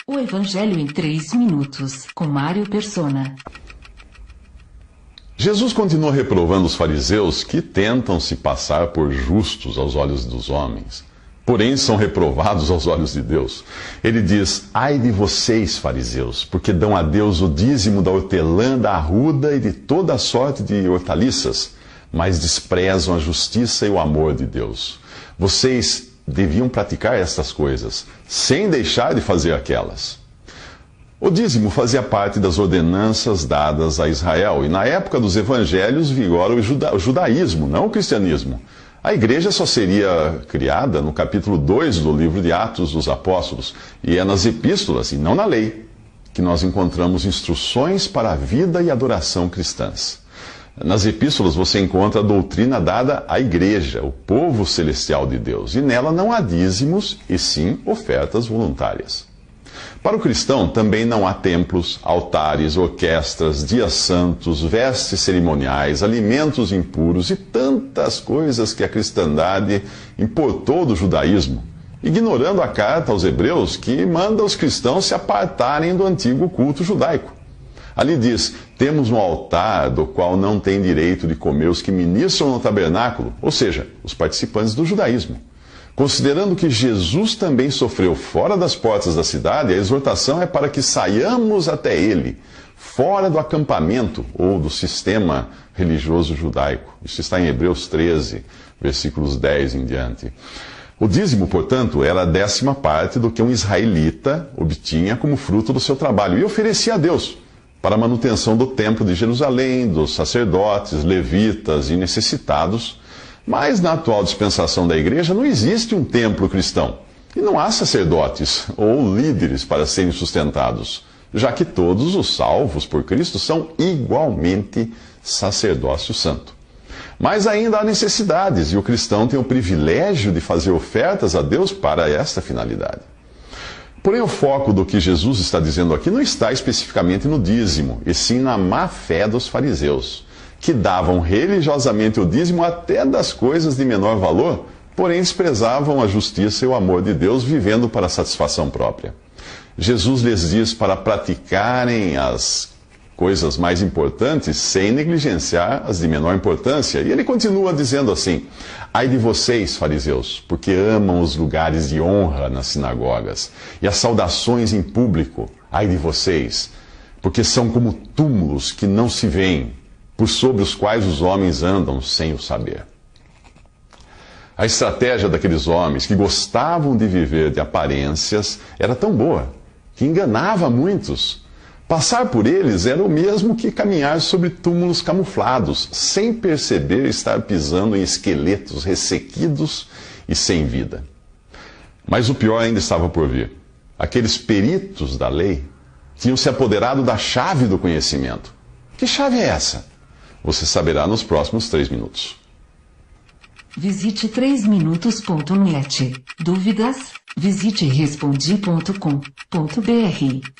O Evangelho em 3 minutos, com Mário Persona. Jesus continua reprovando os fariseus que tentam se passar por justos aos olhos dos homens, porém são reprovados aos olhos de Deus. Ele diz: ai de vocês, fariseus, porque dão a Deus o dízimo da hortelã, da arruda e de toda a sorte de hortaliças, mas desprezam a justiça e o amor de Deus. Vocês deviam praticar estas coisas, sem deixar de fazer aquelas. O dízimo fazia parte das ordenanças dadas a Israel, e na época dos evangelhos vigora o judaísmo, não o cristianismo. A igreja só seria criada no capítulo 2 do livro de Atos dos Apóstolos, e é nas epístolas, e não na lei, que nós encontramos instruções para a vida e adoração cristãs. Nas epístolas você encontra a doutrina dada à igreja, o povo celestial de Deus, e nela não há dízimos, e sim ofertas voluntárias. Para o cristão também não há templos, altares, orquestras, dias santos, vestes cerimoniais, alimentos impuros e tantas coisas que a cristandade importou do judaísmo, ignorando a carta aos Hebreus que manda os cristãos se apartarem do antigo culto judaico. Ali diz: temos um altar do qual não tem direito de comer os que ministram no tabernáculo, ou seja, os participantes do judaísmo. Considerando que Jesus também sofreu fora das portas da cidade, a exortação é para que saiamos até ele, fora do acampamento ou do sistema religioso judaico. Isso está em Hebreus 13, versículos 10 em diante. O dízimo, portanto, era a 10ª parte do que um israelita obtinha como fruto do seu trabalho e oferecia a Deus, para a manutenção do templo de Jerusalém, dos sacerdotes, levitas e necessitados. Mas na atual dispensação da igreja não existe um templo cristão. E não há sacerdotes ou líderes para serem sustentados, já que todos os salvos por Cristo são igualmente sacerdócio santo. Mas ainda há necessidades, e o cristão tem o privilégio de fazer ofertas a Deus para esta finalidade. Porém, o foco do que Jesus está dizendo aqui não está especificamente no dízimo, e sim na má fé dos fariseus, que davam religiosamente o dízimo até das coisas de menor valor, porém desprezavam a justiça e o amor de Deus, vivendo para a satisfação própria. Jesus lhes diz para praticarem as coisas mais importantes sem negligenciar as de menor importância. E ele continua dizendo assim: ai de vocês, fariseus, porque amam os lugares de honra nas sinagogas e as saudações em público. Ai de vocês, porque são como túmulos que não se veem, por sobre os quais os homens andam sem o saber. A estratégia daqueles homens que gostavam de viver de aparências era tão boa que enganava muitos. Passar por eles era o mesmo que caminhar sobre túmulos camuflados, sem perceber estar pisando em esqueletos ressequidos e sem vida. Mas o pior ainda estava por vir. Aqueles peritos da lei tinham se apoderado da chave do conhecimento. Que chave é essa? Você saberá nos próximos 3 minutos. Visite 3minutos.net. Dúvidas? Visite respondi.com.br.